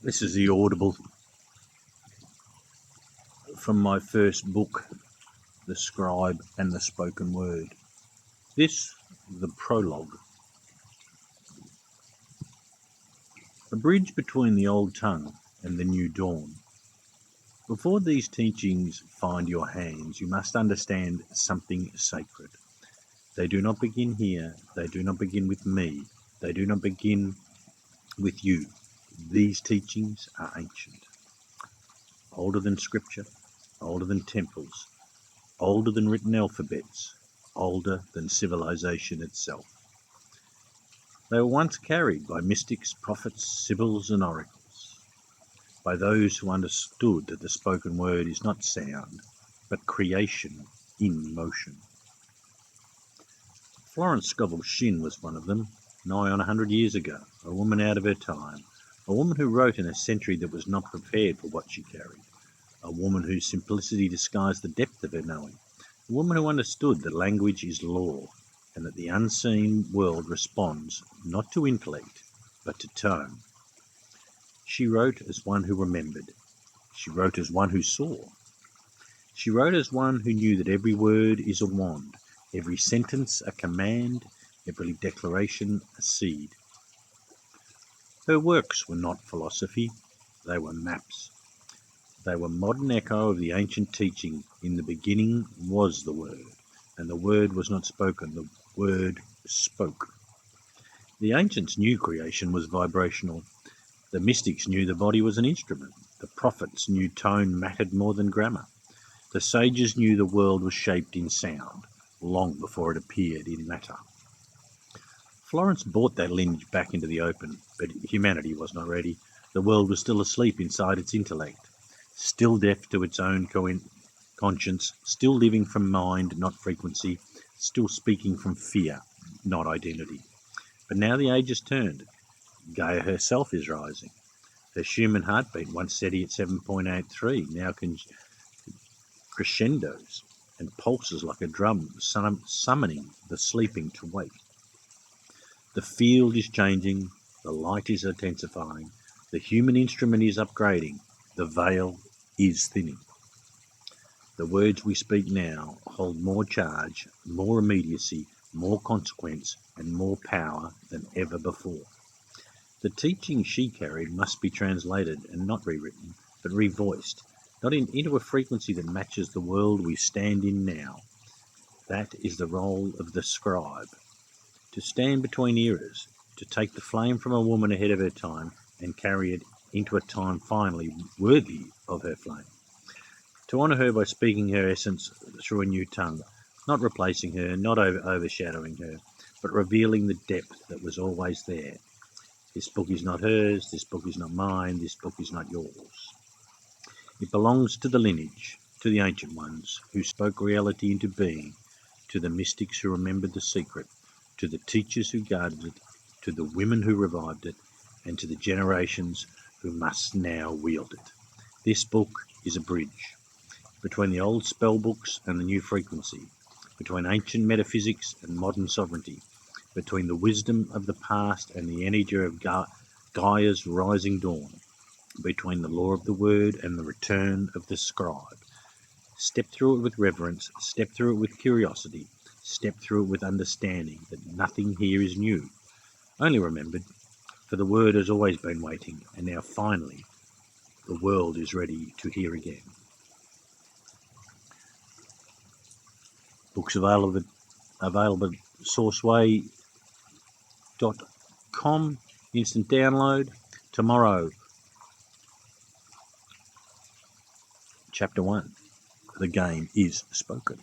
This is the audible from my first book, The Scribe and the Spoken Word. This, the Prologue. A bridge between the old tongue and the new dawn. Before these teachings find your hands, you must understand something sacred. They do not begin here. They do not begin with me. They do not begin with you. These teachings are ancient. Older than Scripture, older than temples, older than written alphabets, older than civilization itself. They were once carried by mystics, prophets, sibyls, and oracles, by those who understood that the spoken word is not sound, but creation in motion. Florence Scovel Shinn was one of them, nigh on 100 years ago, a woman out of her time, a woman who wrote in a century that was not prepared for what she carried, a woman whose simplicity disguised the depth of her knowing, a woman who understood that language is law, and that the unseen world responds not to intellect, but to tone. She wrote as one who remembered. She wrote as one who saw. She wrote as one who knew that every word is a wand, every sentence a command, every declaration a seed. Her works were not philosophy, they were maps. They were modern echo of the ancient teaching. In the beginning was the Word, and the Word was not spoken, the Word spoke. The ancients knew creation was vibrational. The mystics knew the body was an instrument. The prophets knew tone mattered more than grammar. The sages knew the world was shaped in sound, long before it appeared in matter. Florence brought that lineage back into the open, but humanity was not ready. The world was still asleep inside its intellect, still deaf to its own conscience, still living from mind, not frequency, still speaking from fear, not identity. But now the age has turned. Gaia herself is rising. Her Schumann heartbeat, once steady at 7.83, now crescendos and pulses like a drum, summoning the sleeping to wake. The field is changing, the light is intensifying, the human instrument is upgrading, the veil is thinning. The words we speak now hold more charge, more immediacy, more consequence, and more power than ever before. The teaching she carried must be translated and not rewritten, but revoiced, not into a frequency that matches the world we stand in now. That is the role of the scribe, to stand between eras, to take the flame from a woman ahead of her time and carry it into a time finally worthy of her flame. To honour her by speaking her essence through a new tongue, not replacing her, not overshadowing her, but revealing the depth that was always there. This book is not hers, this book is not mine, this book is not yours. It belongs to the lineage, to the ancient ones who spoke reality into being, to the mystics who remembered the secret, to the teachers who guarded it, to the women who revived it, and to the generations who must now wield it. This book is a bridge between the old spell books and the new frequency, between ancient metaphysics and modern sovereignty, between the wisdom of the past and the energy of Gaia's rising dawn, between the law of the word and the return of the scribe. Step through it with reverence, step through it with curiosity, step through it with understanding that nothing here is new, only remembered, for the word has always been waiting, and now finally the world is ready to hear again. Books available at sourceway.com, instant download. Tomorrow, Chapter 1, The Game is Spoken.